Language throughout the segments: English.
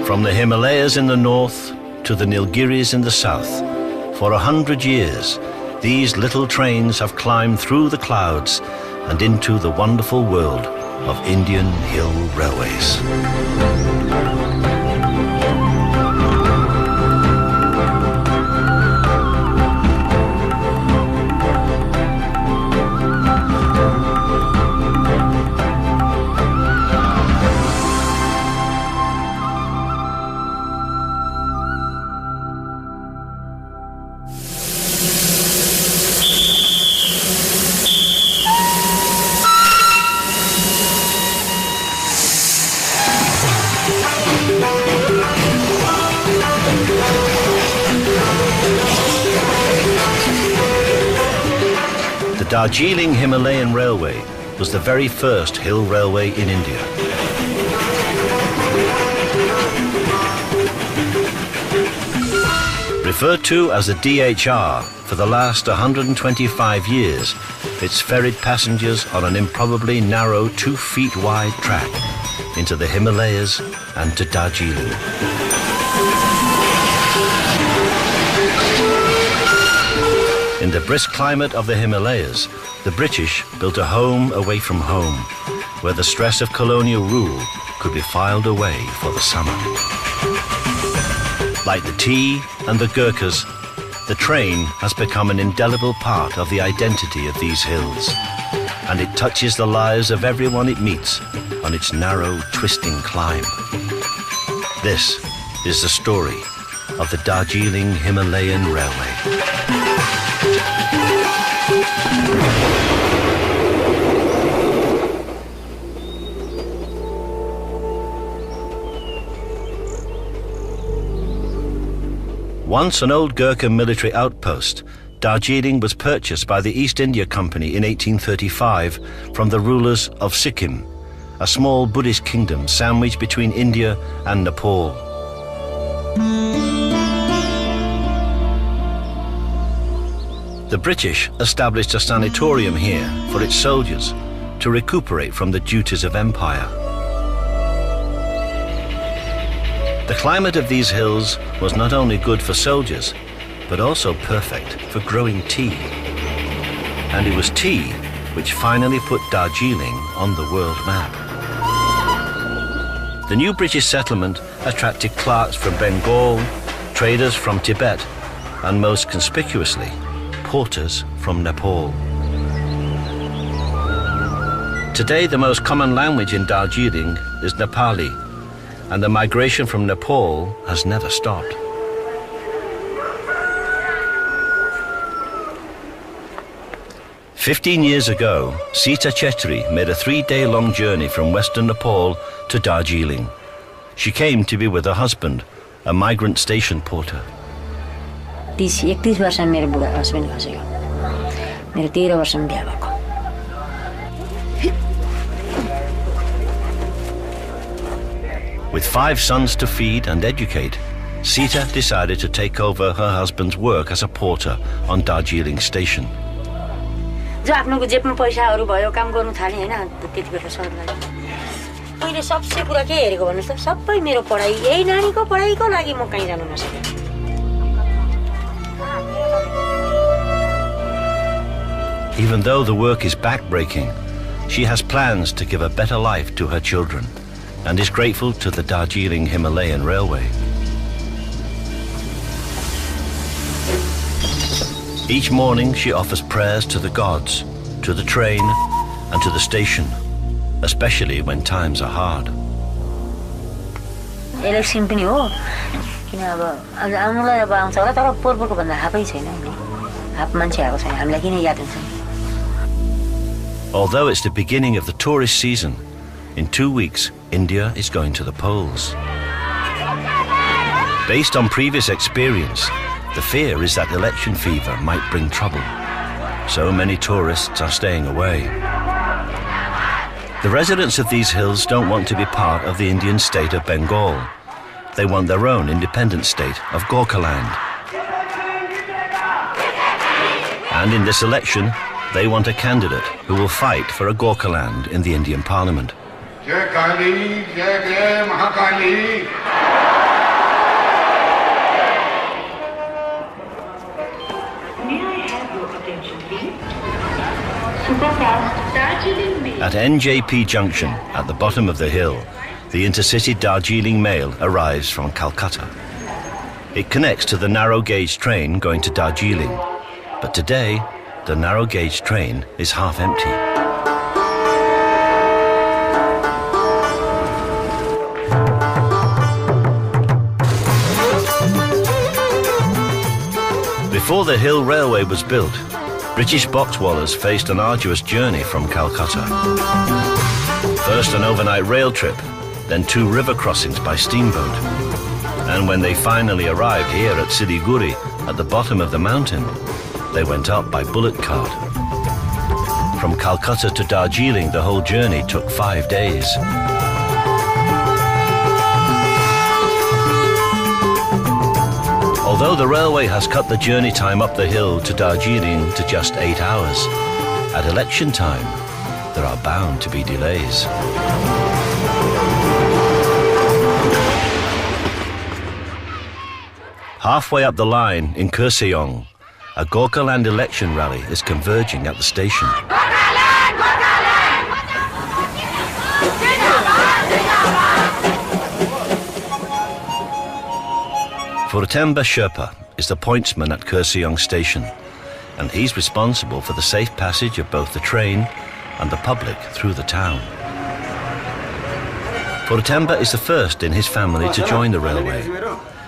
From the Himalayas in the north to the Nilgiris in the south, for 100 years, these little trains have climbed through the clouds and into the wonderful world of Indian hill railways. The Darjeeling Himalayan Railway was the very first hill railway in India. Referred to as the DHR for the last 125 years, it's ferried passengers on an improbably narrow 2 feet wide track into the Himalayas and to Darjeeling. In the brisk climate of the Himalayas, the British built a home away from home, where the stress of colonial rule could be filed away for the summer. Like the tea and the Gurkhas, the train has become an indelible part of the identity of these hills, and it touches the lives of everyone it meets on its narrow, twisting climb. This is the story of the Darjeeling Himalayan Railway. Once an old Gurkha military outpost, Darjeeling was purchased by the East India Company in 1835 from the rulers of Sikkim, a small Buddhist kingdom sandwiched between India and Nepal. The British established a sanatorium here for its soldiers to recuperate from the duties of empire. The climate of these hills was not only good for soldiers, but also perfect for growing tea. And it was tea which finally put Darjeeling on the world map. The new British settlement attracted clerks from Bengal, traders from Tibet, and most conspicuously, porters from Nepal. Today, the most common language in Darjeeling is Nepali, and the migration from Nepal has never stopped. "15 years ago, Sita Chetri made a 3-day-long journey from western Nepal to Darjeeling. She came to be with her husband, a migrant station porter. 31 वर्ष मेरो बुढा husband खसेको मेरो 13 वर्षमा बिहा भएको With 5 sons to feed and educate, Sita decided to take over her husband's work as a porter on Darjeeling station. जो आफ्नको जेबमा पैसाहरु भयो काम गर्नु थाले हैन त्यति बेला सर लाग्यो मैले सबसे कुरा के हेरेको भन्नुस् त सबै मेरो पढाइ यही नानीको पढाइको लागि म कहीं जानु नसके Even though the work is backbreaking, she has plans to give a better life to her children and is grateful to the Darjeeling Himalayan Railway. Each morning she offers prayers to the gods, to the train and to the station, especially when times are hard. Election पनि हो किन अब आउनुलाई अब आउँछ होला तर पोरपोको भन्दा हापै छैन नि हाप मान्छे आएको छैन हामीलाई किन याद हुन्छ Although it's the beginning of the tourist season, in 2 weeks India is going to the polls. Based on previous experience, the fear is that election fever might bring trouble. So many tourists are staying away. The residents of these hills don't want to be part of the Indian state of Bengal. They want their own independent state of Gorkhaland. And in this election, they want a candidate who will fight for a Gorkhaland in the Indian Parliament. Jai Kali, Jai Jai Mahakali. Superfast Darjeeling Mail. At NJP Junction, at the bottom of the hill, the intercity Darjeeling Mail arrives from Calcutta. It connects to the narrow gauge train going to Darjeeling, but today the narrow gauge train is half empty. Before the Hill Railway was built, British boxwallers faced an arduous journey from Calcutta. First an overnight rail trip, then 2 river crossings by steamboat. And when they finally arrived here at Siliguri, at the bottom of the mountain, they went up by bullock cart. From Calcutta to Darjeeling, the whole journey took 5 days. Although the railway has cut the journey time up the hill to Darjeeling to just 8 hours, at election time, there are bound to be delays. Halfway up the line in Kurseong, a Gorkhaland election rally is converging at the station. Furtemba Sherpa is the pointsman at Kurseong station, and he's responsible for the safe passage of both the train and the public through the town. Furtemba is the first in his family to join the railway.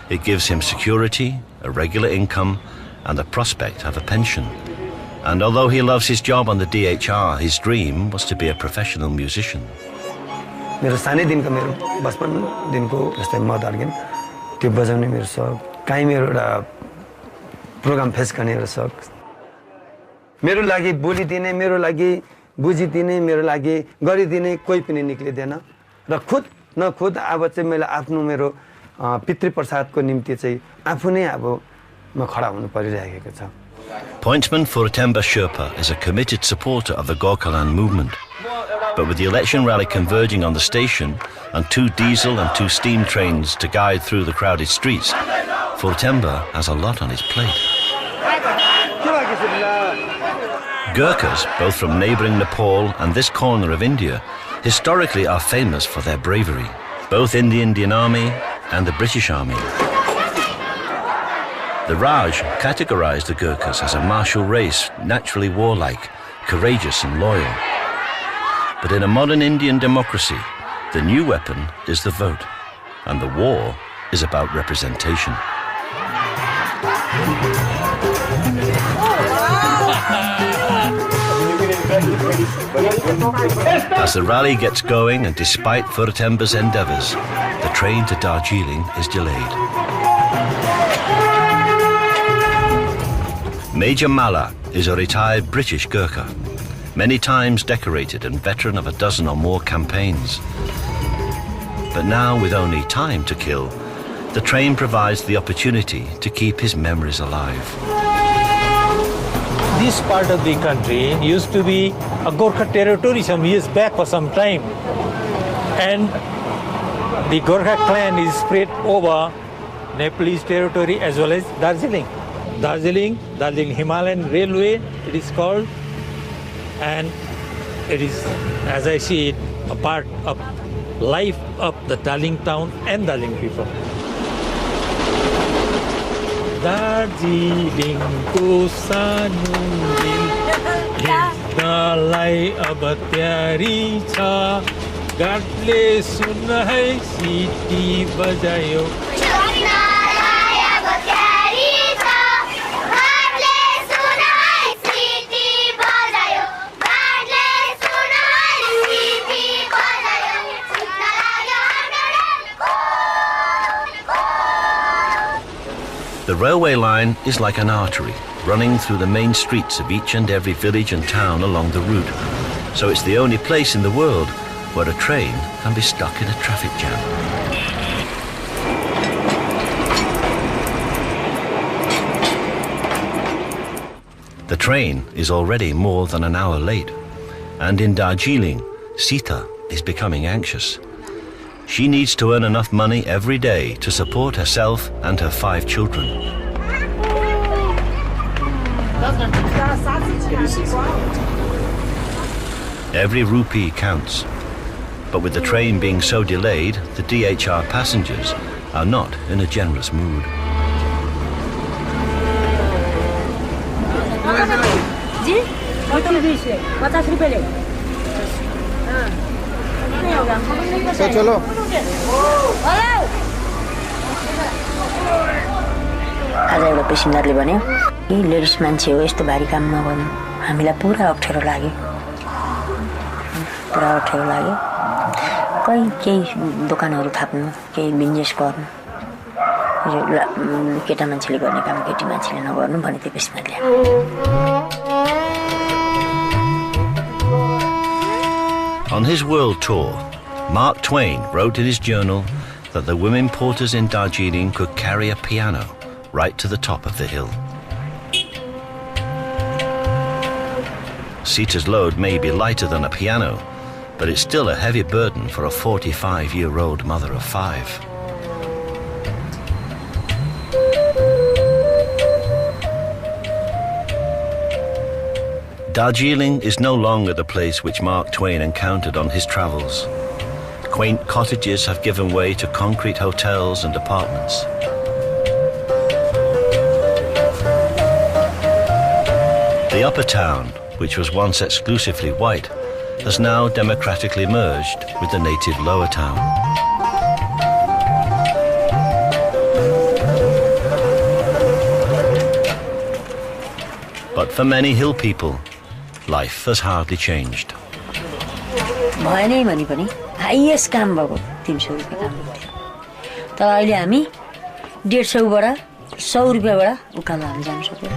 It gives him security, a regular income, and the prospect of a pension. And although he loves his job on the DHR, his dream was to be a professional musician. मेरो सानै दिनको मेरो 55 दिनको जस्तै म दार्जिलिङ त्यो बजाउने मेरो शौक काहीँ मेरो एउटा प्रोग्राम फेस गर्ने एउटा शौक मेरो लागि बोलिदिने मेरो लागि बुझिदिने मेरो लागि गरिदिने कोही पनि निक्लिदैन र खुद न खुद अब चाहिँ मैले आफ्नो मेरो पितृ प्रसादको निम्ति चाहिँ आफू नै अब म खडा हुनु परिरहेको छ. Pointsman Furtemba Sherpa is a committed supporter of the Gorkhaland movement. But with the election rally converging on the station and 2 diesel and 2 steam trains to guide through the crowded streets, Furtemba has a lot on his plate. Gurkhas, both from neighbouring Nepal and this corner of India, historically are famous for their bravery, both in the Indian Army and the British Army. The Raj categorized the Gurkhas as a martial race, naturally warlike, courageous and loyal. But in a modern Indian democracy, the new weapon is the vote, and the war is about representation. As the rally gets going, and despite Furtemba's endeavours, the train to Darjeeling is delayed. Major Malla is a retired British Gurkha, many times decorated and veteran of a dozen or more campaigns. But now, with only time to kill, the train provides the opportunity to keep his memories alive. This part of the country used to be a Gorkha territory some years back for some time. And the Gorkha clan is spread over Nepalese territory as well as Darjeeling. Darjeeling Himalayan Railway, it is called. And it is, as I see it, a part of life of the Darjeeling town and Darjeeling people. Darjeeling ko sanu dil हिर्दलाई अब तयारी छ गाडले सुन है city बजायो The railway line is like an artery running through the main streets of each and every village and town along the route. So it's the only place in the world where a train can be stuck in a traffic jam. The train is already more than an hour late, and in Darjeeling, Sita is becoming anxious. She needs to earn enough money every day to support herself and her 5 children. Every rupee counts. But with the train being so delayed, the DHR passengers are not in a generous mood. आज एउटा पेसेन्जरले भन्यो कि ladies मान्छे हो यस्तो भारी काम नगर्नु हामीलाई पुरा अप्ठ्यारो लाग्यो केही दोकानहरू थाप्नु केही बिजनेस गर्नु केटा मान्छेले गर्ने काम केटी मान्छेले नगर्नु भने त्यो पेसेन्जरले On his world tour, Mark Twain wrote in his journal that the women porters in Darjeeling could carry a piano right to the top of the hill. Sita's load may be lighter than a piano, but it's still a heavy burden for a 45-year-old mother of 5. Darjeeling is no longer the place which Mark Twain encountered on his travels. Quaint cottages have given way to concrete hotels and apartments. The upper town, which was once exclusively white, has now democratically merged with the native lower town. But for many hill people, life has hardly changed. भएनै भने पनि highest काम भएको 300 रुपैयाँ काम गर्थ्यो तर अहिले हामी 150 बाट 100 रुपैयाँबाट उकालो हामी जान सक्छौँ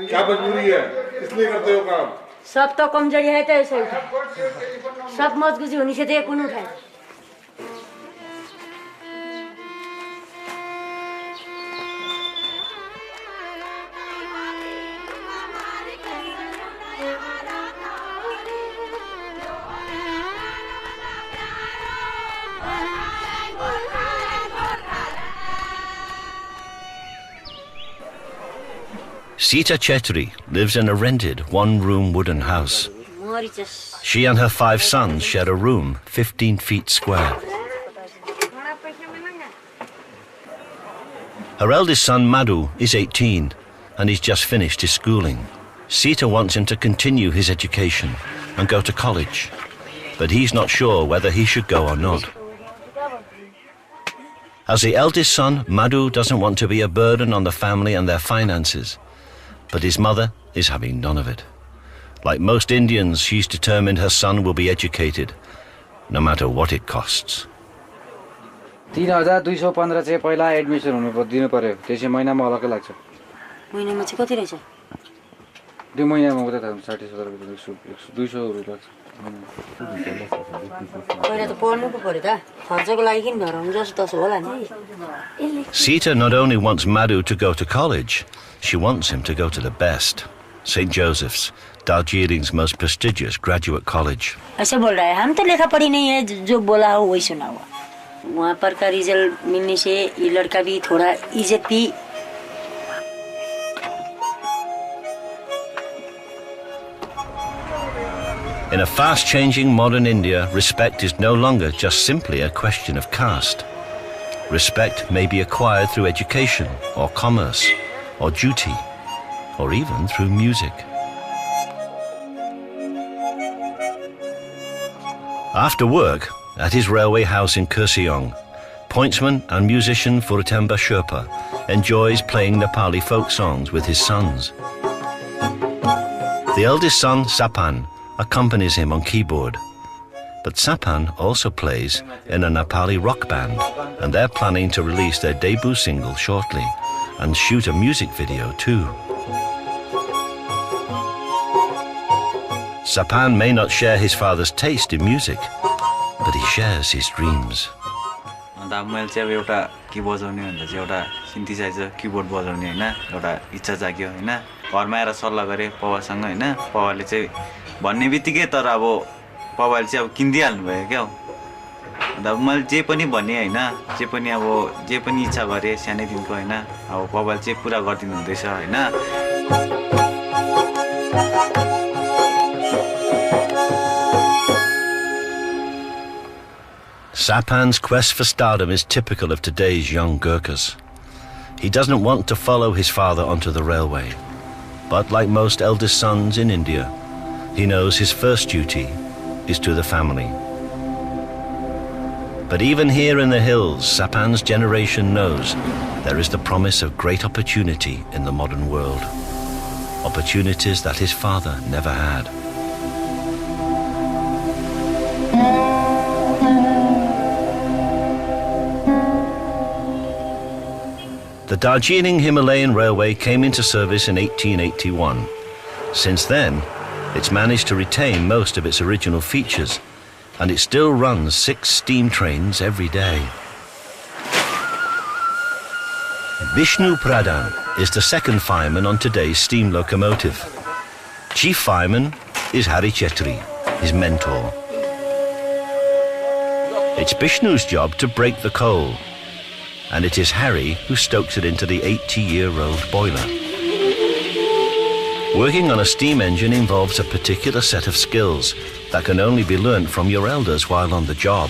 क्या मजबूरी है इसलिए करते हो काम सब तो कमजोरी है तो ऐसे सब मजबूरी होनी से तो कौन उठाए Sita Chetri lives in a rented one-room wooden house. She and her 5 sons share a room 15 feet square. Her eldest son Madhu is 18 and he's just finished his schooling. Sita wants him to continue his education and go to college, but he's not sure whether he should go or not. As the eldest son, Madhu doesn't want to be a burden on the family and their finances. But his mother is having none of it. Like most Indians, she's determined her son will be educated, no matter what it costs. 3215 चाहिँ पहिला admission हुनु दिनु पर्यो त्यसै महिनामा अलग्गै लाग्छ महिनामा चाहिँ कति रहेछ दुई महिनामा उता 60,000 रुपैयाँ 200 रुपैयाँ लाग्छ पहिला त पढ्नु पो पर्यो त खर्चको लागि किन भराउनु जस्तो तसो होला नि Sita not only wants Madhu to go to college, she wants him to go to the best, St. Joseph's, Darjeeling's most prestigious graduate college. ऐसे बोल रहा है हम तो लेखा पढ़ी नहीं है जो बोला हो वही सुना हुआ वहाँ पर का रिजल्ट मिलने से ये लड़का भी थोड़ा इज्जत भी In a fast-changing modern India, respect is no longer just simply a question of caste. Respect may be acquired through education or commerce or duty or even through music. After work, at his railway house in Kurseong, pointsman and musician Furtemba Sherpa enjoys playing Nepali folk songs with his sons. The eldest son, Sapan, accompanies him on keyboard. But Sapan also plays in a Nepali rock band, and they're planning to release their debut single shortly and shoot a music video too. Sapan may not share his father's taste in music, but he shares his dreams. मैले चाहिँ एउटा की बजाउने भन्दा चाहिँ एउटा synthesiser keyboard बजाउने हैन एउटा इच्छा जाग्यो हैन घरमा आएर सल्लाह गरे पवासँग हैन पवाले चाहिँ भन्ने बित्तिकै तर अब पवाले चाहिँ अब किन्दिहाल्नु भयो क्या अब मैले जे पनि भने हैन जे पनि अब जे पनि इच्छा गरे सानैदेखिको हैन अब कपाल चाहिँ पुरा गर्दिनु हुँदैछ हैन Sapan's quest for stardom is typical of today's young Gurkhas. He doesn't want to follow his father onto the railway, but like most eldest sons in India, he knows his first duty is to the family. But even here in the hills, Sapan's generation knows there is the promise of great opportunity in the modern world. Opportunities that his father never had. The Darjeeling Himalayan Railway came into service in 1881. Since then, it's managed to retain most of its original features, and it still runs 6 steam trains every day. Vishnu Pradhan is the second fireman on today's steam locomotive. Chief fireman is Hari Chetri, his mentor. It's Vishnu's job to break the coal, and it is Harry who stokes it into the 80-year-old boiler. Working on a steam engine involves a particular set of skills that can only be learnt from your elders while on the job.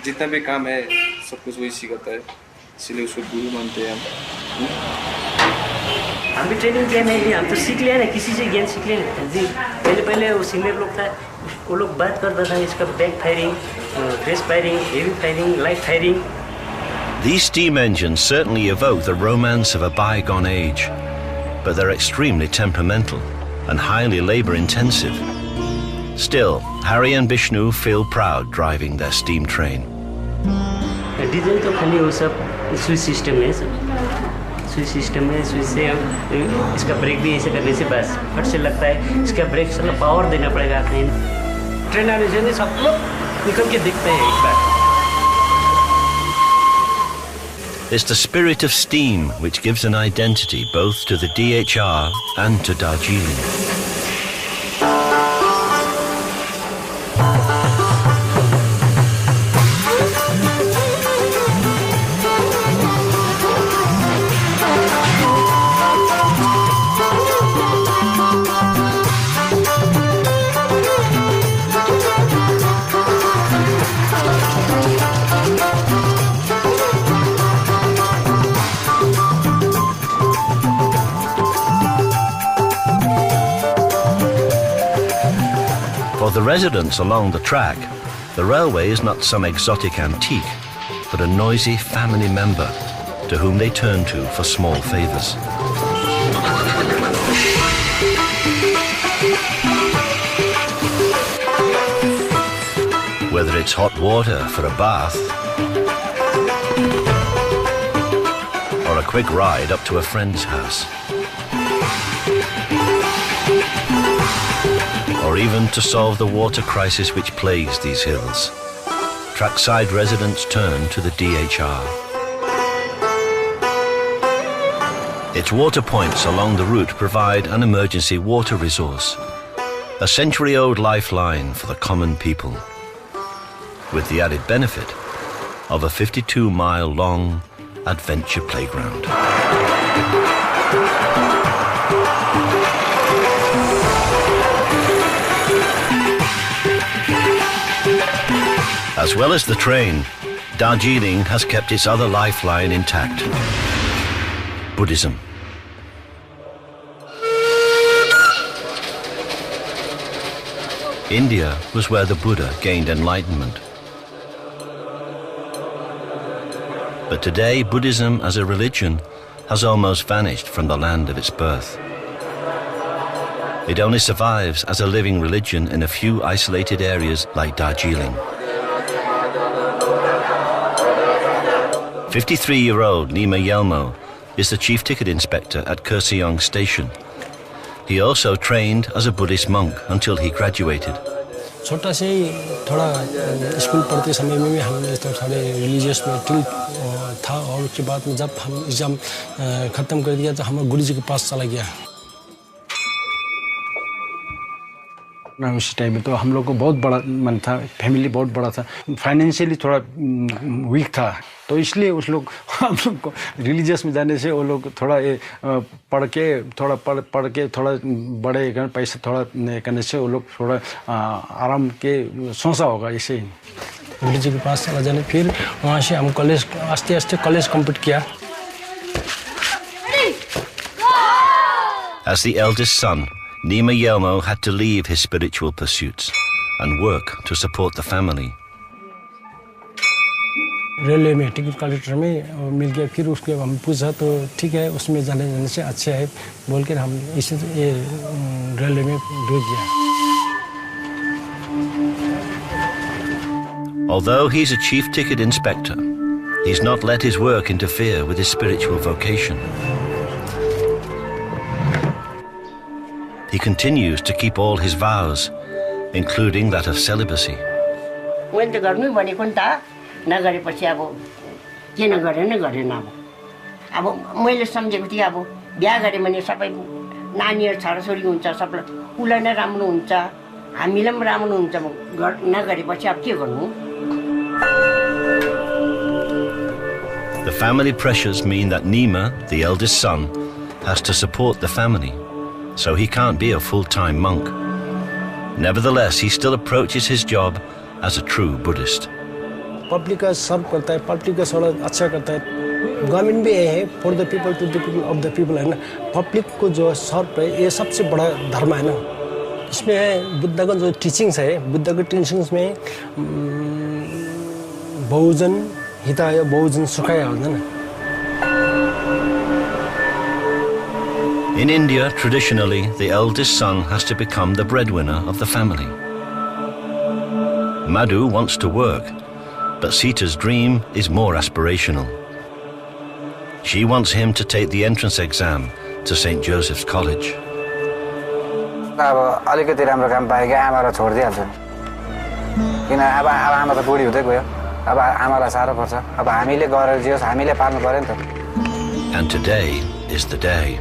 जितना भी काम है सब कुछ वही सिखाता है इसलिए उसको गुरु मानते हैं हम भी ट्रेनिंग किया नहीं हम तो सीख लिया ना किसी से ज्ञान सीख लिया जी पहले वो सीनियर लोग था वो लोग बात करता था इसका back firing face firing heavy firing light firing. These steam engines certainly evoke the romance of a bygone age, but they're extremely temperamental and highly labor-intensive. Still, Harry and Vishnu feel proud driving their steam train. Diesel तो खाली वो सब switch system है switch से इसका break भी ऐसे करने से बस फट से लगता है इसका ब्रेक से पावर देना पड़ेगा कहीं ट्रेन आने से सब लोग निकल के दिखते हैं एक बार. It's the spirit of steam which gives an identity both to the DHR and to Darjeeling. For the residents along the track, the railway is not some exotic antique, but a noisy family member to whom they turn to for small favors. Whether it's hot water for a bath or a quick ride up to a friend's house, or even to solve the water crisis which plagues these hills, trackside residents turn to the DHR. Its water points along the route provide an emergency water resource, a century-old lifeline for the common people, with the added benefit of a 52-mile-long adventure playground. As well as the train, Darjeeling has kept its other lifeline intact: Buddhism. India was where the Buddha gained enlightenment. But today, Buddhism as a religion has almost vanished from the land of its birth. It only survives as a living religion in a few isolated areas like Darjeeling. 53-year-old Nima Yelmo is the chief ticket inspector at Kurseong station. He also trained as a Buddhist monk until he graduated. छोटा से ही थोड़ा school पढ़ते समय में भी हमने तो थोड़े रिलीजियस में टिल था और उसके बाद में जब हम एग्ज़ाम ख़त्म कर दिया तो हम गुरु जी के पास चला गया। उस टाइम में तो हम लोग को बहुत बड़ा मन था, फैमिली बहुत बड़ा था, फाइनेंशियली थोड़ा वीक था, तो इसलिए उस लोग हम लोग को रिलीजियस में जाने से वो लोग थोड़ा पढ़ के थोड़ा बड़े पैसे थोड़ा करने से वो लोग थोड़ा आराम के सोचा होगा ऐसे ही। गुरु जी के पास चला जाने, फिर वहाँ से हम कॉलेज आस्ते आस्ते कॉलेज कंप्लीट किया। As the eldest son, Nima Yelmo had to leave his spiritual pursuits and work to support the family. Railway में टिकट कलेक्टर में मिल गया, फिर उसके हम पूछा तो ठीक है उसमें जाने से अच्छा है बोल कर हम इसी रेलवे में ढूंढ गया। Although he's a chief ticket inspector, he's not let his work interfere with his spiritual vocation. He continues to keep all his vows, including that of celibacy. मैले त गर्नु भनेको नि त, नगरेपछि अब किन गरेन अब मैले सम्झेको थिएँ अब बिहा गरे भने सबै नानीहरु छोराछोरी हुन्छ, सबलाई उलाई नै राम्रो हुन्छ, हामीलाई पनि राम्रो हुन्छ, नगरेपछि अब के गर्नु। The family pressures mean that Nima, the eldest son, has to support the family, so he can't be a full-time monk. Nevertheless, he still approaches his job as a true Buddhist. Public का सर्व करता है, public का थोड़ा अच्छा करता है। Government भी है for the people to the people of the people है ना, पब्लिक को जो सर्व है ये सबसे बड़ा धर्म है ना। इसमें है बुद्ध का जो टीचिंग्स है, बुद्ध के टीचिंग्स में बहुजन हिताय बहुजन सुखाय होता है ना। In India, traditionally, the eldest son has to become the breadwinner of the family. Madhu wants to work, but Sita's dream is more aspirational. She wants him to take the entrance exam to St. Joseph's College. अब अलिकति राम्रो काम पाएँ आमालाई छोड्दिहाल्छु किन अब आमा त बुढी हुँदै गयो, अब आमालाई साह्रो पर्छ, अब हामीले गरेर जियोस्, हामीले पाल्नु पर्यो नि त। And today is the day.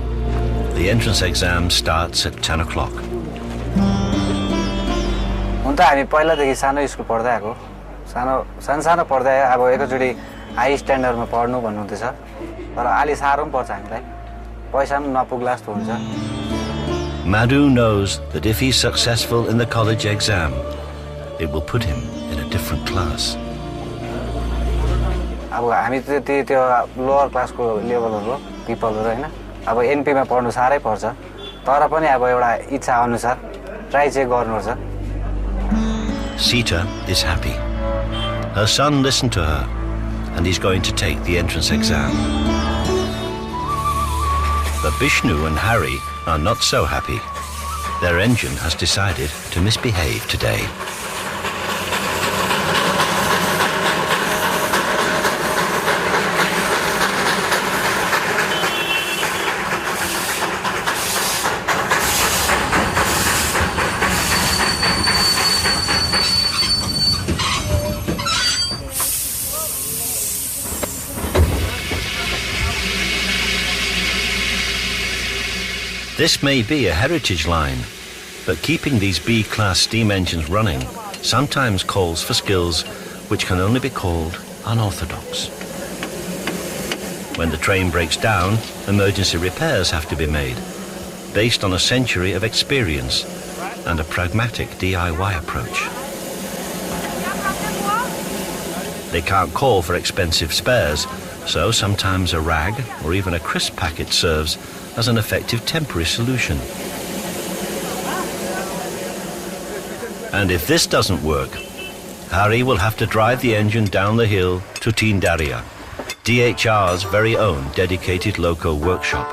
The entrance exam starts at 10 o'clock. हुन त हामी पहिलादेखि सानो स्कुल पढ्दै आएको, सानो पढ्दै अब एकैचोटि हाई स्ट्यान्डर्डमा पढ्नु भन्नुहुँदैछ, तर अलि साह्रो पनि पर्छ हामीलाई, पैसा पनि नपुग्ला जस्तो हुन्छ। Madhu knows that if he's successful in the college exam, it will put him in a different class. अब हामी त्यो लोअर क्लासको लेभलहरु पिपलहरु हैन, अब एनपीमा पढ्नु साह्रै पर्छ, तर पनि अब एउटा इच्छा अनुसार ट्राई चाहिँ गर्नुपर्छ। Sita is happy. Her son listened to her, and he's going to take the entrance exam. But Vishnu and Hari are not so happy. Their engine has decided to misbehave today. This may be a heritage line, but keeping these B-class steam engines running sometimes calls for skills which can only be called unorthodox. When the train breaks down, emergency repairs have to be made, based on a century of experience and a pragmatic DIY approach. They can't call for expensive spares, so sometimes a rag or even a crisp packet serves as an effective temporary solution. And if this doesn't work, Hari will have to drive the engine down the hill to Tindaria, DHR's very own dedicated loco workshop.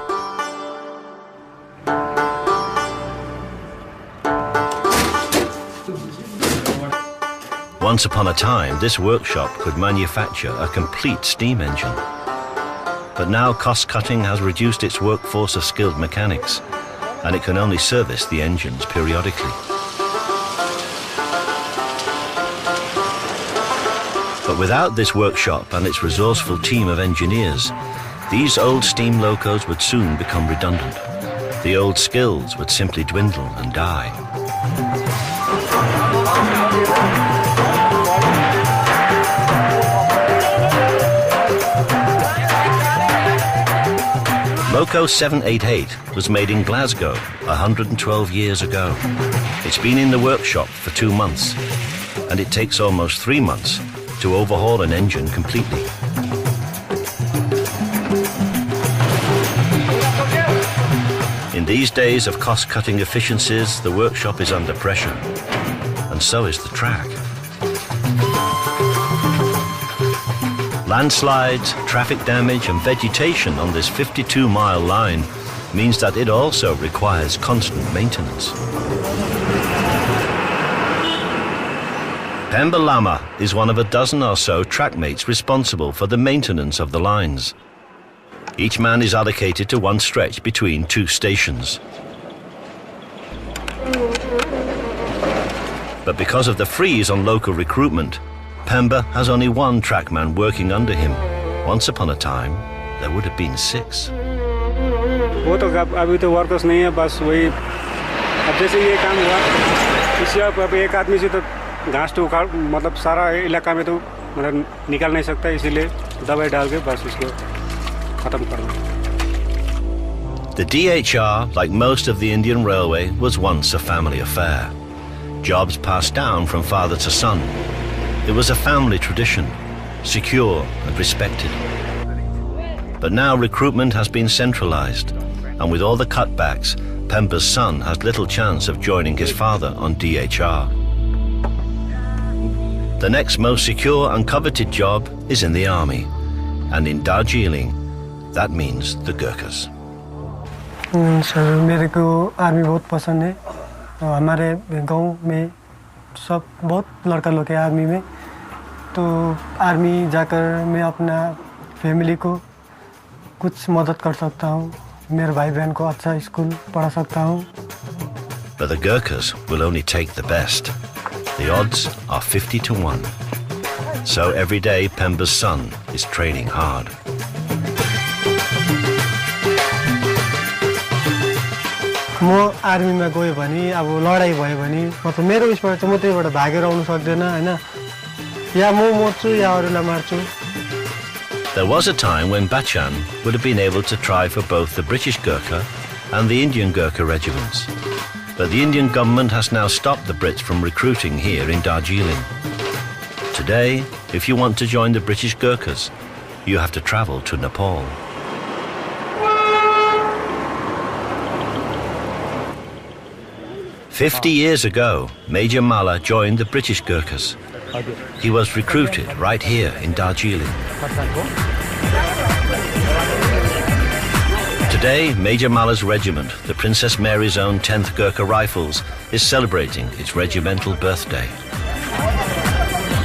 Once upon a time, this workshop could manufacture a complete steam engine. But now cost-cutting has reduced its workforce of skilled mechanics, and it can only service the engines periodically. But without this workshop and its resourceful team of engineers, these old steam locos would soon become redundant. The old skills would simply dwindle and die. Loco 788 was made in Glasgow 112 years ago. It's been in the workshop for 2 months, and it takes almost 3 months to overhaul an engine completely. In these days of cost-cutting efficiencies, the workshop is under pressure, and so is the track. Landslides, traffic damage and vegetation on this 52-mile line means that it also requires constant maintenance. Pemba Lama is one of a dozen or so trackmates responsible for the maintenance of the lines. Each man is allocated to one stretch between 2 stations. But because of the freeze on local recruitment, Pemba has only 1 trackman working under him. Once upon a time, there would have been 6. वो तो अभी तो workers नहीं है, बस वही अब जैसे ये काम हुआ इसी अब एक आदमी से तो घास तो उखाड़ मतलब सारा इलाका में तो मतलब निकाल नहीं सकता, इसीलिए दवाई डाल के बस इसको खत्म करना. The DHR, like most of the Indian Railway, was once a family affair. Jobs passed down from father to son. It was a family tradition, secure and respected. But now recruitment has been centralized, and with all the cutbacks, Pemba's son has little chance of joining his father on DHR. The next most secure and coveted job is in the army, and in Darjeeling, that means the Gurkhas. Sir मेरे को army बहुत पसंद है. हमारे गांव में सब बहुत लड़का लोग हैं आर्मी में, तो आर्मी जाकर मैं अपना फैमिली को कुछ मदद कर सकता हूँ, मेरे भाई बहन को अच्छा स्कूल पढ़ा सकता हूँ. But the Gurkhas will only take the best. The odds are 50 to 1. So every day Pemba's son is training hard. म आर्मीमा गयो भने अब लडाई भयो भने मतलब मेरो उसबाट चाहिँ म त्यहीबाट भागेर आउनु सक्दैन हैन, या म मर्छु या अरूलाई मार्छु. There was a time when Bachan would have been able to try for both the British Gurkha and the Indian Gurkha regiments. But the Indian government has now stopped the Brits from recruiting here in Darjeeling. Today, if you want to join the British Gurkhas, you have to travel to Nepal. "50 years ago, Major Malla joined the British Gurkhas. He was recruited right here in Darjeeling. Today, Major Malla's regiment, the Princess Mary's Own 10th Gurkha Rifles, is celebrating its regimental birthday.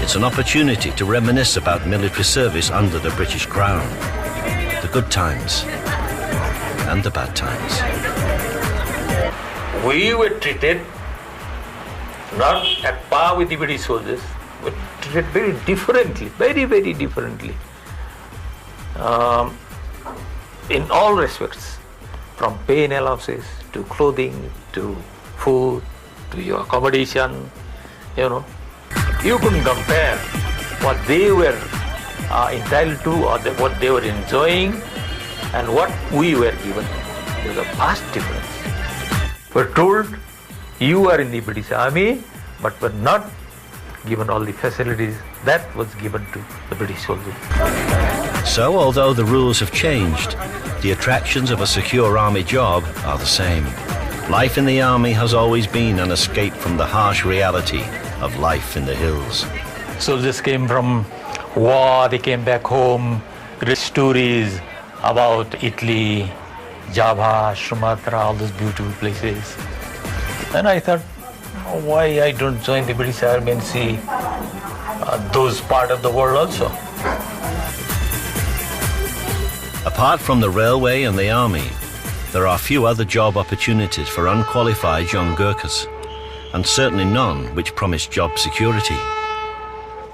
It's an opportunity to reminisce about military service under the British Crown, the good times and the bad times. We were treated not at par with the British soldiers, but treated very differently, very, very differently. In all respects, from pay and allowances to clothing to food to your accommodation, you know. You couldn't compare what they were entitled to or what they were enjoying and what we were given. There's a vast difference. We're told you are in the British Army, but were not given all the facilities that was given to the British soldiers. So, although the rules have changed, the attractions of a secure army job are the same. Life in the army has always been an escape from the harsh reality of life in the hills. Soldiers came from war, they came back home, read stories about Italy, Java, Sumatra, all those beautiful places. And I thought, why I don't join the British Army and see those part of the world also. Apart from the railway and the army, there are few other job opportunities for unqualified young Gurkhas, and certainly none which promise job security.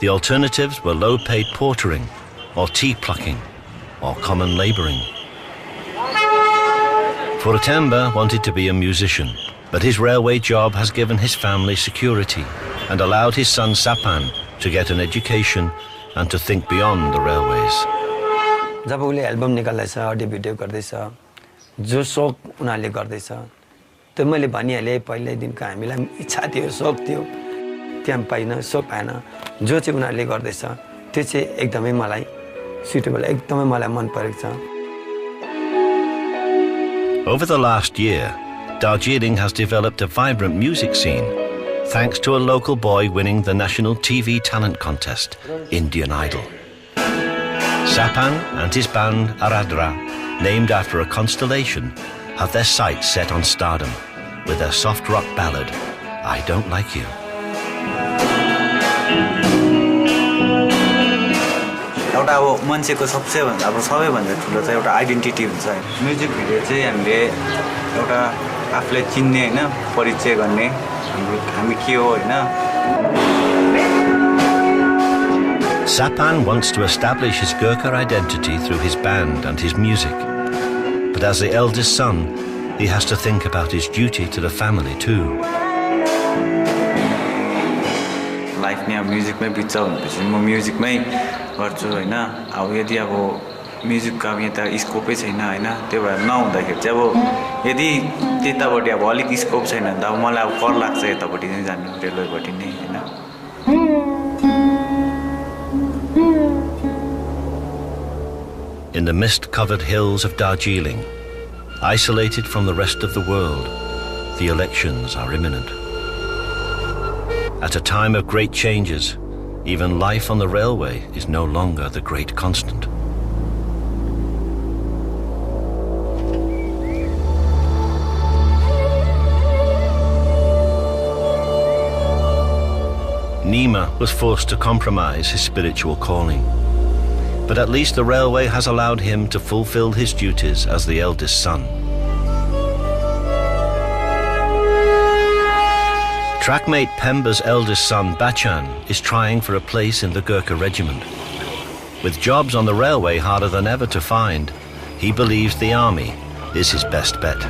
The alternatives were low-paid portering, or tea plucking, or common labouring. Furatemba wanted to be a musician, but his railway job has given his family security and allowed his son Sapan to get an education and to think beyond the railways. जब उले album निकाल्दैछ audio video गर्दैछ जो शौक उनीहरूले गर्दैछ त्यो मैले भनिहालेँ पहिल्यैदेखिको हामीलाई इच्छा थियो शौक थियो त्यहाँ पाइन शौक पाएन जो चाहिँ उनीहरूले गर्दैछ त्यो चाहिँ एकदमै मलाई सुटेबल एकदमै मलाई मन परेको छ. Over the last year, Darjeeling has developed a vibrant music scene thanks to a local boy winning the national TV talent contest, Indian Idol. Sapan and his band Aradra, named after a constellation, have their sights set on stardom with their soft rock ballad, I Don't Like You. एउटा अब मान्छेको सबैभन्दा ठुलो चाहिँ एउटा identity हुन्छ हैन. Music video चाहिँ हामीले एउटा आफूलाई चिन्ने हैन परिचय गर्ने हामी के हो हैन. Sapan wants to establish his Gurkha identity through his band and his music. But as the eldest son, he has to think about his duty to the family too. Life नै अब म्युजिकमै बित्छ भनेपछि म म्युजिकमै गर्छु हैन. अब यदि अब म्युजिकको अब यहाँ त स्कोपै छैन हैन. त्यो भएर नहुँदाखेरि चाहिँ अब यदि त्यतापट्टि अब अलिक स्कोप छैन भने त अब मलाई अब कर लाग्छ यतापट्टि नै जानु रेलवेपट्टि नै हैन. In the mist-covered hills of Darjeeling, isolated from the rest of the world, the elections are imminent. At a time of great changes, even life on the railway is no longer the great constant. Nima was forced to compromise his spiritual calling. But at least the railway has allowed him to fulfill his duties as the eldest son. Trackmate Pemba's eldest son, Bachan, is trying for a place in the Gurkha regiment. With jobs on the railway harder than ever to find, he believes the army is his best bet.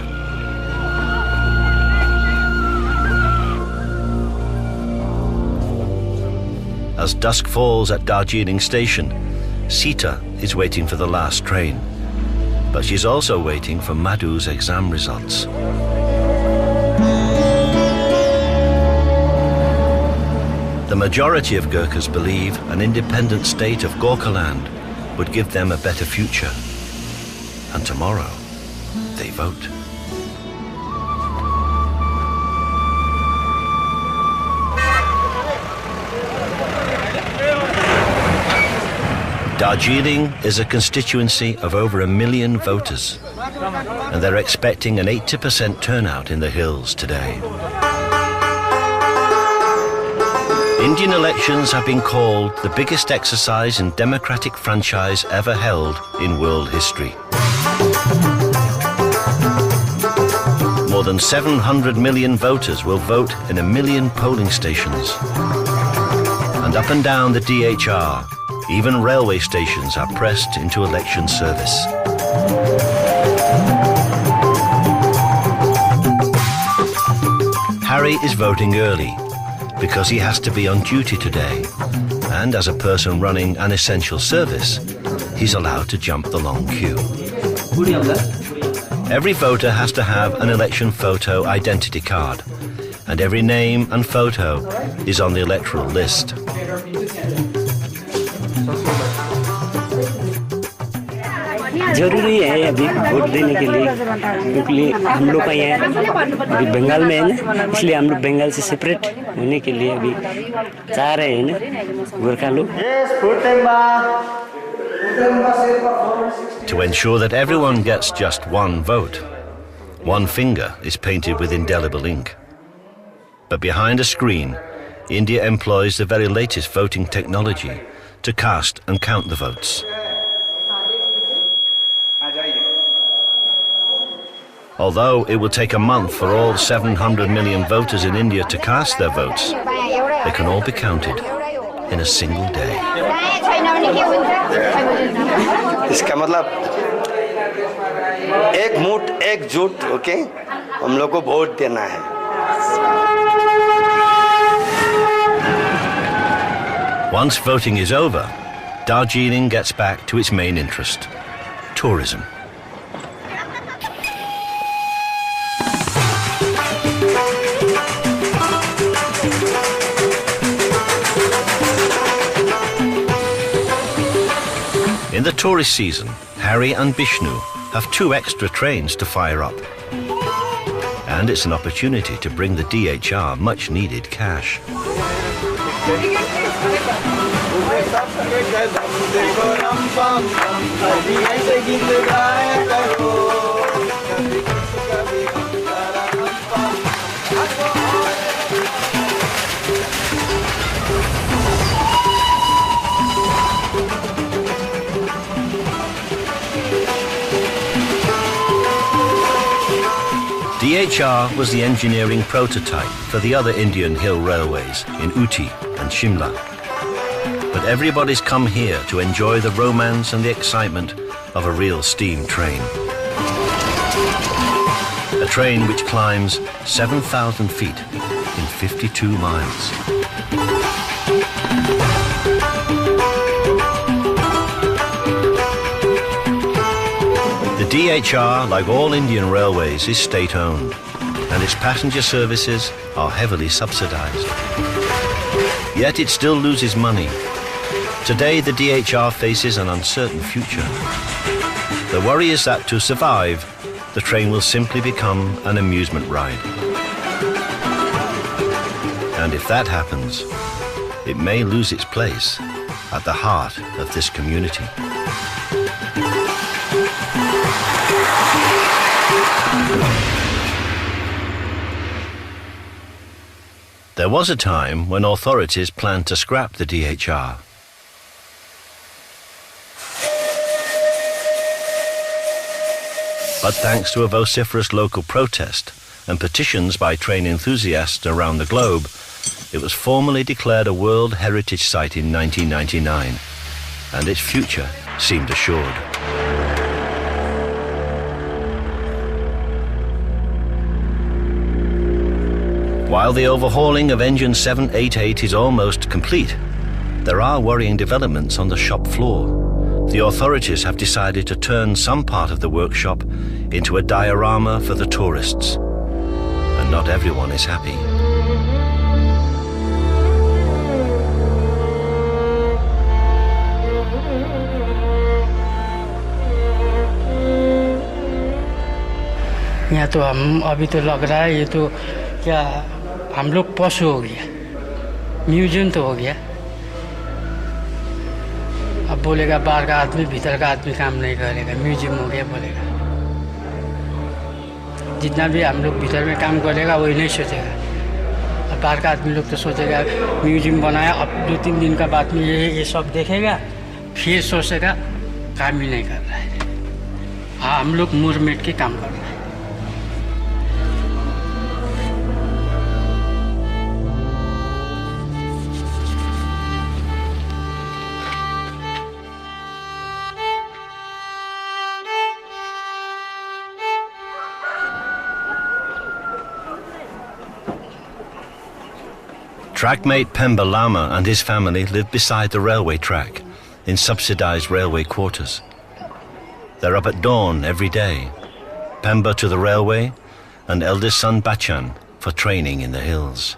As dusk falls at Darjeeling station, Sita is waiting for the last train, but she's also waiting for Madhu's exam results. The majority of Gurkhas believe an independent state of Gorkhaland would give them a better future. And tomorrow, they vote. Darjeeling is a constituency of over 1 million voters, and they're expecting an 80% turnout in the hills today. Indian elections have been called the biggest exercise in democratic franchise ever held in world history. More than 700 million voters will vote in 1 million polling stations. And up and down the DHR, even railway stations are pressed into election service. Harry is voting early because he has to be on duty today, and as a person running an essential service, he's allowed to jump the long queue. Every voter has to have an election photo identity card, and every name and photo is on the electoral list. जरूरी है अभी vote देने के लिए, क्योंकि हम लोग का यहाँ अभी बंगाल में है ना, इसलिए हम लोग बंगाल से सेपरेट होने के लिए अभी चाह रहे हैं ना गोरखा लोग. To ensure that everyone gets just one vote, one finger is painted with indelible ink. But behind a screen, India employs the very latest voting technology to cast and count the votes. Although it will take a month for all 700 million voters in India to cast their votes, they can all be counted in a single day. इसका मतलब एक मुठ एकजुट होके हम लोग को vote देना है. Once voting is over, Darjeeling gets back to its main interest, tourism. In the tourist season, Harry and Bishnu have 2 extra trains to fire up. And it's an opportunity to bring the DHR much needed cash. DHR was the engineering prototype for the other Indian hill railways in Ooty and Shimla. But everybody's come here to enjoy the romance and the excitement of a real steam train. A train which climbs 7,000 feet in 52 miles. The DHR, like all Indian railways, is state-owned, and its passenger services are heavily subsidized. Yet it still loses money. Today, the DHR faces an uncertain future. The worry is that to survive, the train will simply become an amusement ride. And if that happens, it may lose its place at the heart of this community. There was a time when authorities planned to scrap the DHR. But thanks to a vociferous local protest and petitions by train enthusiasts around the globe, it was formally declared a World Heritage Site in 1999, and its future seemed assured. While the overhauling of engine 788 is almost complete, there are worrying developments on the shop floor. The authorities have decided to turn some part of the workshop into a diorama for the tourists, and not everyone is happy. यहाँ तो हम अभी तो लग रहा है ये तो क्या हम लोग पशु हो गया, म्यूजियम तो हो गया। अब बोलेगा बाहर का आदमी भीतर का आदमी काम नहीं करेगा, म्यूजियम हो गया बोलेगा। जितना भी हम लोग भीतर में काम करेगा वही नहीं सोचेगा। अब बाहर का आदमी लोग तो सोचेगा म्यूजियम बनाया, अब 2-3 दिन का बाद में ये सब देखेगा, फिर सोचेगा काम ही नहीं कर रहा है। हाँ, हम लोग मुँह मेट के काम कर रहे हैं। Trackmate Pemba Lama and his family live beside the railway track in subsidized railway quarters. They're up at dawn every day, Pemba to the railway and eldest son Bachan for training in the hills.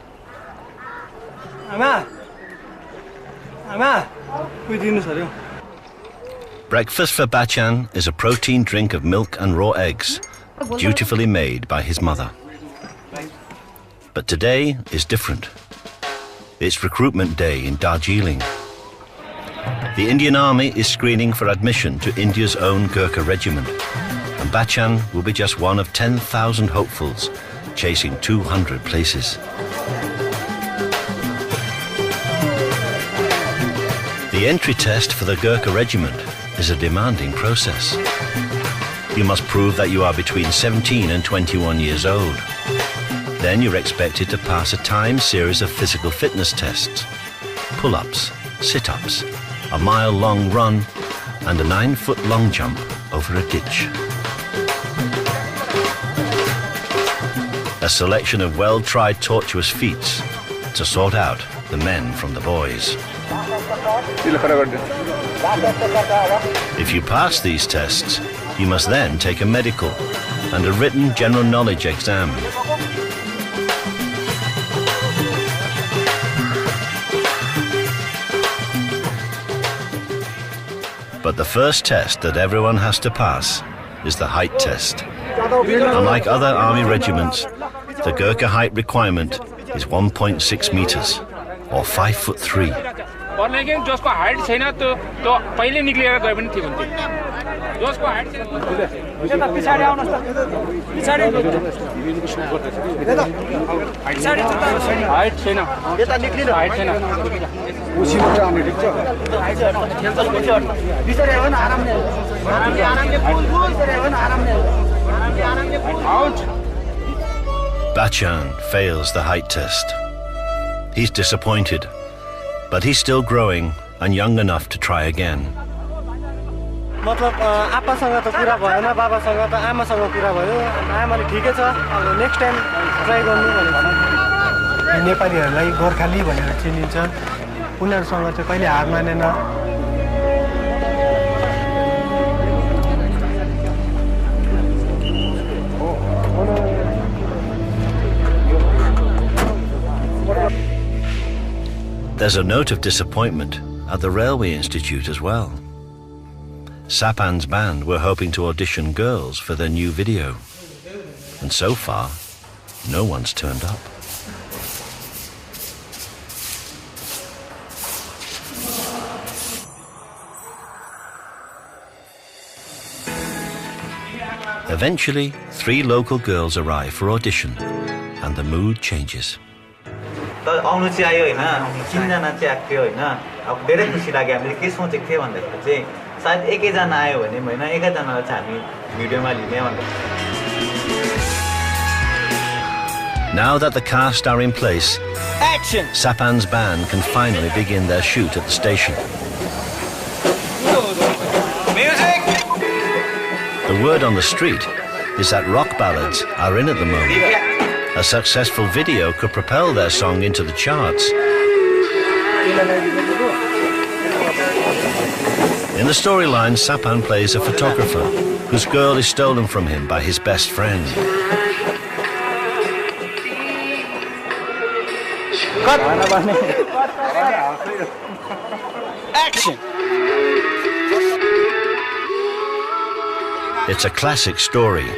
Breakfast for Bachan is a protein drink of milk and raw eggs, dutifully made by his mother. But today is different. It's recruitment day in Darjeeling. The Indian Army is screening for admission to India's own Gurkha regiment, and Bachan will be just one of 10,000 hopefuls chasing 200 places. The entry test for the Gurkha regiment is a demanding process. You must prove that you are between 17 and 21 years old. Then you're expected to pass a timed series of physical fitness tests, pull-ups sit-ups, a mile-long run, and a 9-foot-long jump over a ditch. A selection of well-tried tortuous feats to sort out the men from the boys. If you pass these tests, you must then take a medical and a written general knowledge exam. But the first test that everyone has to pass is the height test. Unlike other army regiments, the Gurkha height requirement is 1.6 meters, or 5'3". जसको height छैन त्यो पहिले निक्लिएर गए पनि ठिक हुन्थ्यो जसको height छैन यता पिछाडी आउनुस् त पिछाडी हाइट छैन यता निक्लिनु हाइट छैन उसीबाट आउने ठीक छ पिछाडी आउन आरामले आरामले पुल पिछाडी आउन आरामले out Bachchan fails the height test. He's disappointed, but he's still growing and young enough to try again. मतलब आप्पासँग त कुरा भएन बाबासँग त आमासँग कुरा भयो आमाले ठिकै छ अब नेक्स्ट टाइम ट्राई गर्नु भनेको नेपालीहरूलाई गोर्खाली भनेर चिनिन्छ उनीहरूसँग चाहिँ कहिले हार मानेन There's a note of disappointment at the Railway Institute as well. Sapan's band were hoping to audition girls for their new video. And so far, no one's turned up. Eventually, 3 local girls arrive for audition, and the mood changes. आउनु चाहिँ आयो हैन 3 जना चाहिँ आएको थियो हैन अब धेरै खुसी लाग्यो हामीले के सोचेको थिए भन्दाखेरि चाहिँ सायद एकै जना आयो भने हैन एकै जनालाई चाहिँ हामी भिडियोमा लिने भनेर Now that the cast are in place, action! Sapan's band can finally begin their shoot at the station. Music! The word on the street is that rock ballads are in at the moment. A successful video could propel their song into the charts. In the storyline, Sapan plays a photographer whose girl is stolen from him by his best friend. Cut! Action! It's a classic story,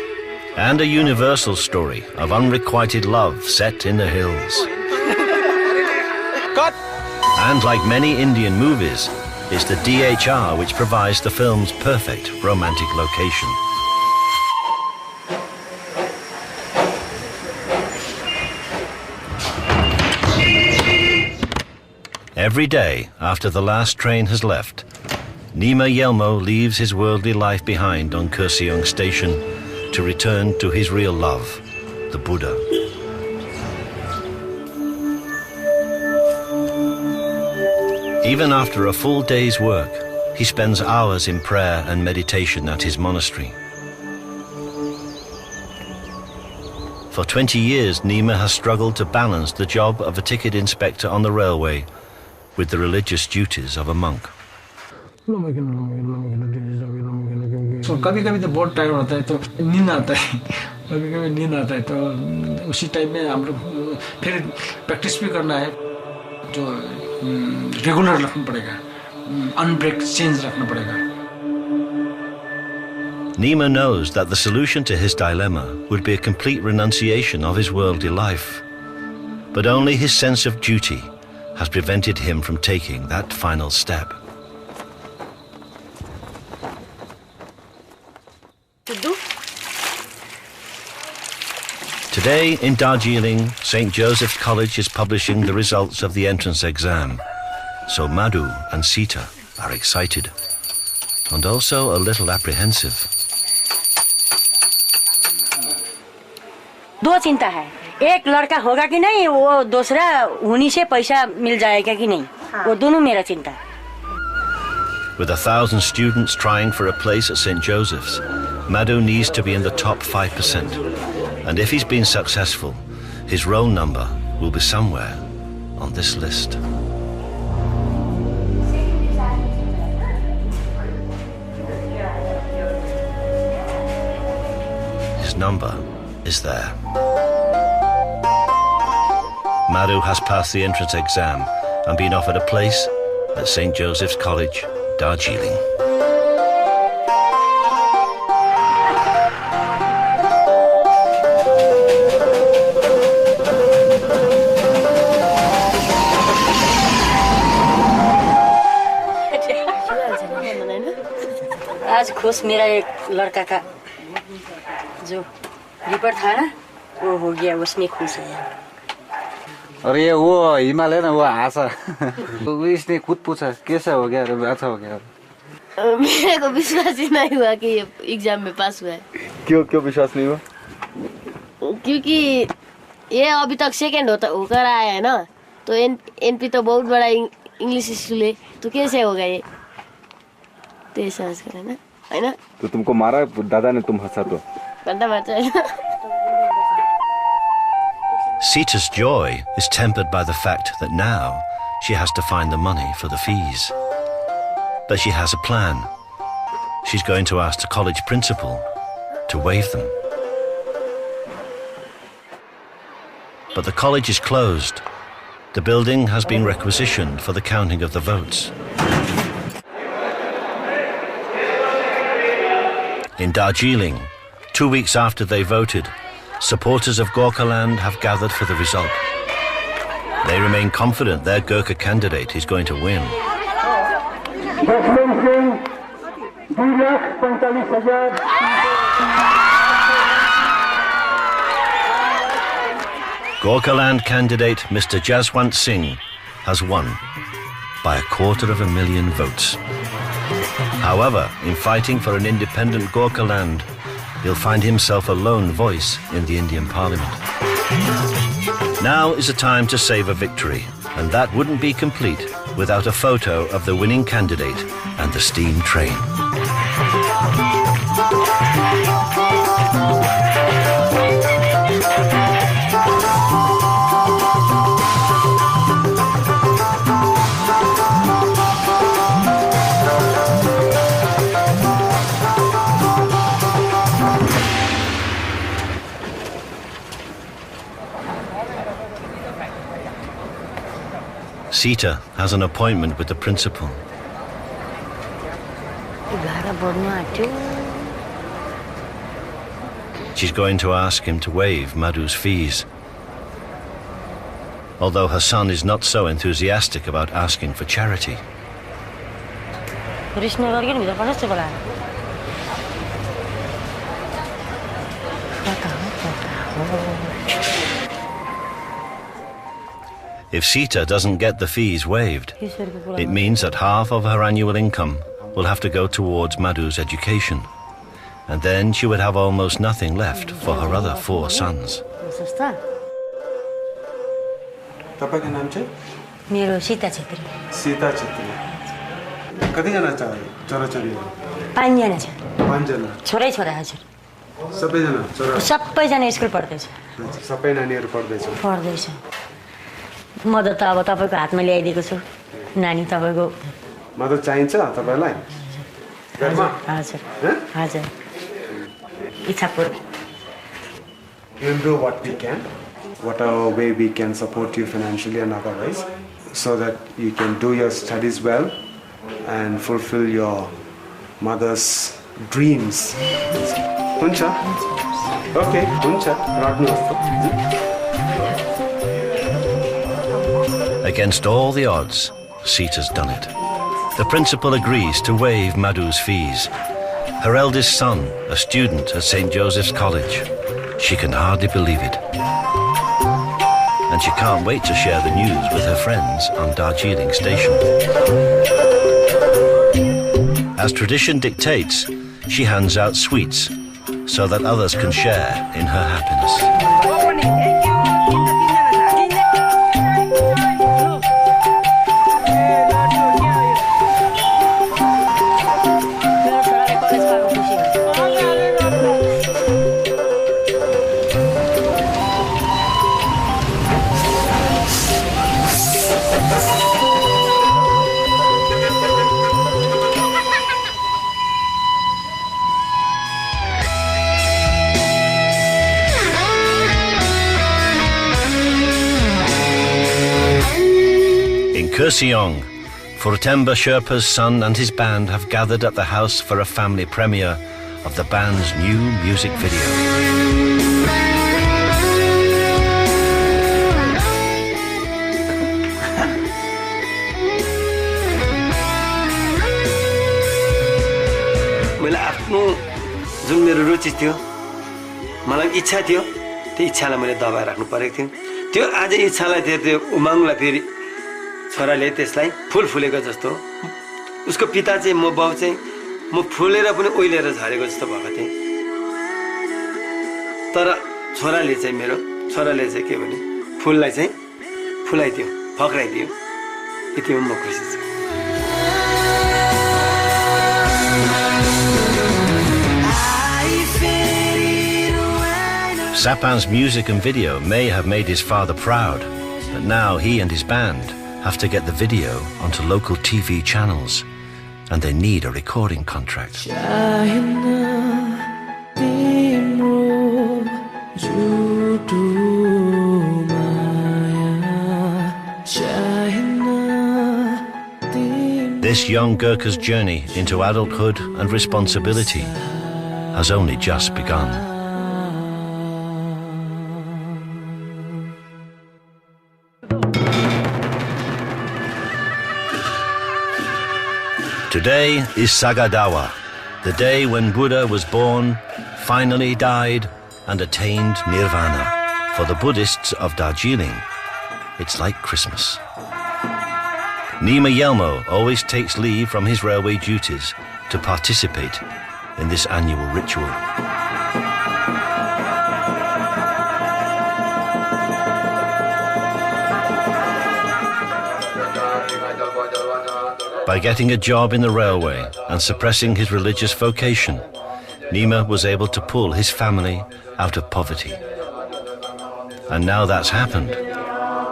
and a universal story of unrequited love set in the hills. Cut! And like many Indian movies, it's the DHR which provides the film's perfect romantic location. Every day after the last train has left, Nima Yelmo leaves his worldly life behind on Kurseong station to return to his real love, the Buddha. Even after a full day's work, he spends hours in prayer and meditation at his monastery. For 20 years, Nima has struggled to balance the job of a ticket inspector on the railway with the religious duties of a monk. तो कभी-कभी तो बहुत time होता है तो नींद आता है कभी-कभी नींद आता है तो उसी टाइम में हम लोग फिर प्रैक्टिस भी करना है जो रेगुलर रखना पड़ेगा अनब्रेक चेंज रखना पड़ेगा. Nima knows that the solution to his dilemma would be a complete renunciation of his worldly life, but only his sense of duty has prevented him from taking that final step. Today in Darjeeling, St. Joseph's College is publishing the results of the entrance exam. So Madhu and Sita are excited and also a little apprehensive. दो चिंता है, एक लड़का होगा कि नहीं, वो दूसरा उन्हीं से पैसा मिल जाएगा कि नहीं. वो दोनों मेरा चिंता. With 1,000 students trying for a place at St. Joseph's, Madhu needs to be in the top 5%. And if he's been successful, his roll number will be somewhere on this list. His number is there. Madhu has passed the entrance exam and been offered a place at St. Joseph's College, Darjeeling. आज खुश मेरा एक लड़का का जो report था ना वो हो गया, उसमें खुश है. अरे ये वो हिमालयन वो आशा इसने खुद पूछा कैसा हो गया, अच्छा हो गया. मेरे को विश्वास ही नहीं हुआ कि ये एग्जाम में पास हुआ है. क्यों विश्वास नहीं हुआ? क्योंकि ये अभी तक सेकंड होकर आया है ना, तो एनपी तो बहुत बड़ा इंग्लिश स्कूल है, तो कैसे होगा ये, तो ये समझ कर है ना. तो तुमको मारा दादा ने, तुम हंसा तो बंदा बचा है. Sita's joy is tempered by the fact that now she has to find the money for the fees. But she has a plan. She's going to ask the college principal to waive them. But the college is closed. The building has been requisitioned for the counting of the votes. In Darjeeling, 2 weeks after they voted, supporters of Gorkhaland have gathered for the result. They remain confident their Gurkha candidate is going to win. Gorkhaland candidate Mr. Jaswant Singh has won by 250,000 votes. However, in fighting for an independent Gorkhaland, he'll find himself a lone voice in the Indian Parliament. Now is the time to savour victory, and that wouldn't be complete without a photo of the winning candidate and the steam train. Sita has an appointment with the principal. She's going to ask him to waive Madhu's fees. Although her son is not so enthusiastic about asking for charity. If Sita doesn't get the fees waived, it means that half of her annual income will have to go towards Madhu's education. And then she would have almost nothing left for her other 4 sons. तपाईको नाम चाहिँ? मेरो सीता छेत्री. सीता छेत्री. कतिजना छोराछोरीहरू? 5 जना छ. 5 जना. छोरै छोरा हजुर. सबैजना छोरा? सबैजना स्कुल पढ्दैछ. सबै नानीहरू पढ्दैछ. मदत त अब तपाईको हातमा ल्याइदिएको छु. नानी तपाईको मदत चाहिन्छ तपाईलाई? हजुर. इच्छापूर्वक. We'll do what we can, whatever way we can support you financially and otherwise, so that you can do your studies well and fulfill your mother's dreams. Huncha? Okay, huncha. Against all the odds, Sita's done it. The principal agrees to waive Madhu's fees. Her eldest son, a student at St. Joseph's College. She can hardly believe it. And she can't wait to share the news with her friends on Darjeeling station. As tradition dictates, she hands out sweets so that others can share in her happiness. Kurseong, Furtemba Sherpa's son and his band have gathered at the house for a family premiere of the band's new music video. मैले आफ्नो जुन मेरो रुचि थियो मलाई इच्छा थियो त्यो इच्छालाई मैले दबाएर राख्नु परेको थियो त्यो आज इच्छालाई त्यो उमङ्गलाई फेरि छोराले त्यसलाई फुल फुलेको जस्तो उसको पिता चाहिँ म बाउ चाहिँ म फुलेर पनि ओइलेर झरेको जस्तो भएको थिएँ तर छोराले चाहिँ के भने फुललाई चाहिँ फुलाइदियो फक्राइदियो यतिमा म खुसी छु Sapan's music and video may have made his father proud, but now he and his band have to get the video onto local TV channels, and they need a recording contract. This young Gurkha's journey into adulthood and responsibility has only just begun. Today is Sagadawa, the day when Buddha was born, finally died, and attained Nirvana. For the Buddhists of Darjeeling, it's like Christmas. Nima Yelmo always takes leave from his railway duties to participate in this annual ritual. By getting a job in the railway and suppressing his religious vocation, Nima was able to pull his family out of poverty. And now that's happened,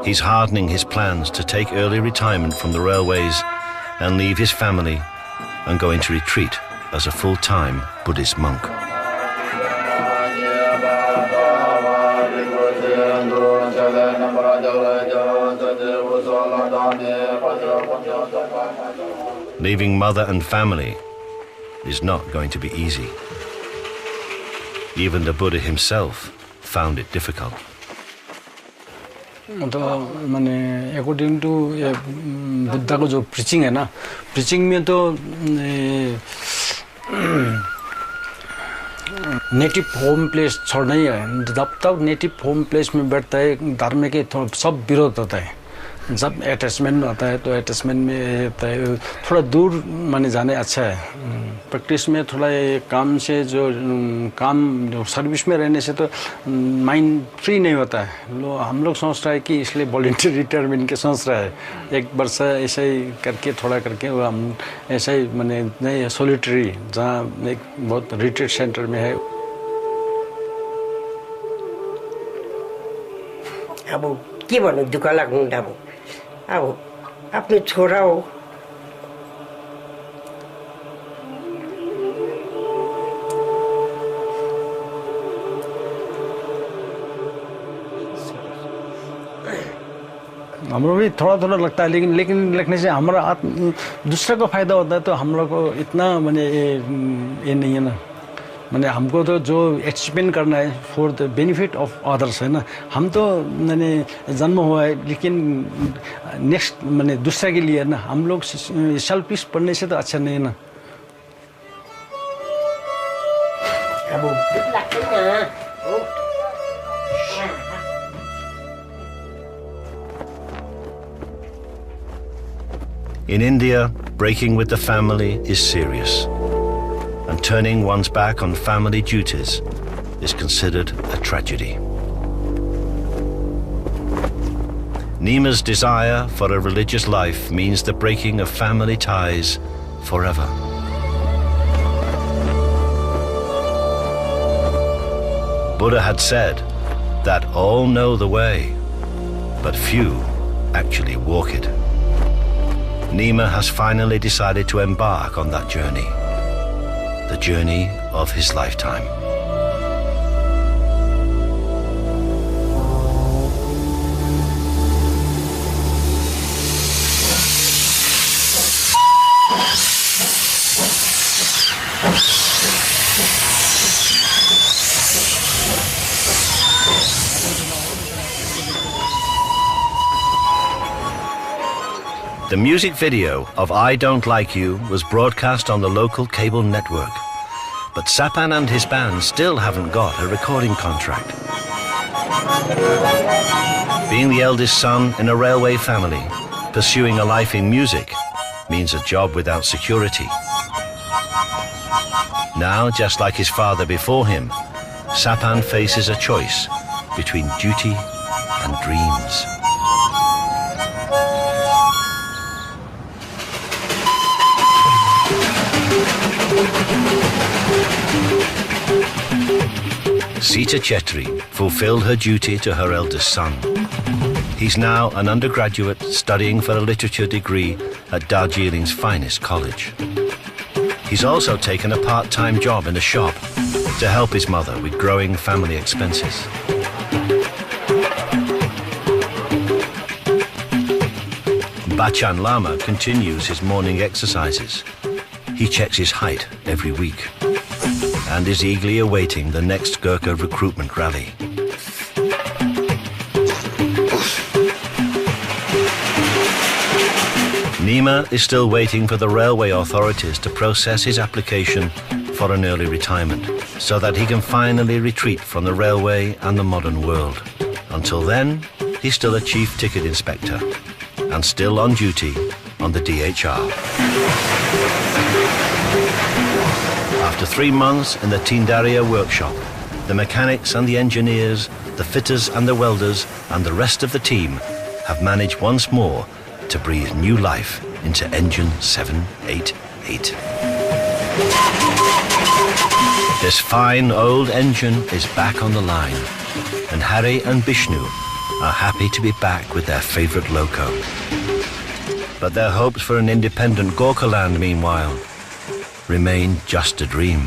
he's hardening his plans to take early retirement from the railways and leave his family and go into retreat as a full-time Buddhist monk. Leaving mother and family is not going to be easy. Even the Buddha himself found it difficult. According to Buddha को जो preaching है ना, preaching में तो native home place छोड़ना ही है. जब तक native home place में बैठता है, धर्म के सब विरोध होता है. जब अटैचमेंट आता है तो अटैचमेंट में होता है थोड़ा दूर माने जाने अच्छा है प्रैक्टिस में थोड़ा काम से जो सर्विस में रहने से तो माइंड फ्री नहीं होता है हम लोग सोच रहा है कि इसलिए वॉलंटियर रिटायरमेंट के सोच रहा है एक वर्ष ऐसे ही करके थोड़ा करके हम ऐसा ही माने नहीं सोलिटरी जहाँ एक बहुत रिट्रीट सेंटर में है अब के भन्नु दुःख लाग्नु अब आफ्नो छोरा हो हमरो भी थोड़ा थोड़ा लगता है लेकिन लिखने से हमारा दूसरे को फायदा होता है तो हम लोग को इतना माने ये नहीं है ना माने हमको तो जो अचीवमेंट करना है for the benefit of others है ना हम तो मैंने जन्म हुआ है लेकिन नेक्स्ट माने दूसरे के लिए ना हम लोग सेल्फिश पढ़ने से तो अच्छा नहीं है ना In India, breaking with the family is serious, and turning one's back on family duties is considered a tragedy. Nima's desire for a religious life means the breaking of family ties forever. Buddha had said that all know the way, but few actually walk it. Nima has finally decided to embark on that journey, the journey of his lifetime. The music video of I Don't Like You was broadcast on the local cable network, but Sapan and his band still haven't got a recording contract. Being the eldest son in a railway family, pursuing a life in music means a job without security. Now, just like his father before him, Sapan faces a choice between duty and dreams. Sita Chetri fulfilled her duty to her eldest son. He's now an undergraduate studying for a literature degree at Darjeeling's finest college. He's also taken a part-time job in a shop to help his mother with growing family expenses. Bachan Lama continues his morning exercises. He checks his height every week and is eagerly awaiting the next Gurkha recruitment rally. Nima is still waiting for the railway authorities to process his application for an early retirement so that he can finally retreat from the railway and the modern world. Until then, he's still a chief ticket inspector and still on duty on the DHR. After 3 months in the Tindaria workshop, the mechanics and the engineers, the fitters and the welders and the rest of the team have managed once more to breathe new life into engine 788. This fine old engine is back on the line, and Harry and Bishnu are happy to be back with their favourite loco. But their hopes for an independent Gorkha land, meanwhile, remain just a dream.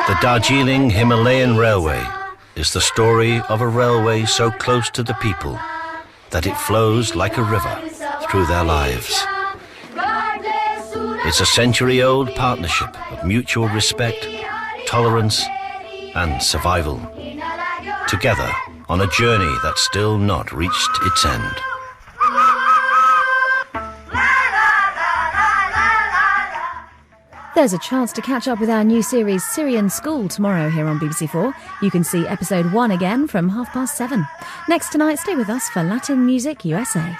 The Darjeeling Himalayan Railway is the story of a railway so close to the people that it flows like a river through their lives. It's a century-old partnership of mutual respect, tolerance, and survival, together on a journey that's still not reached its end. There's a chance to catch up with our new series Syrian School tomorrow here on BBC4. You can see episode 1 again from 7:30. Next tonight, stay with us for Latin Music USA.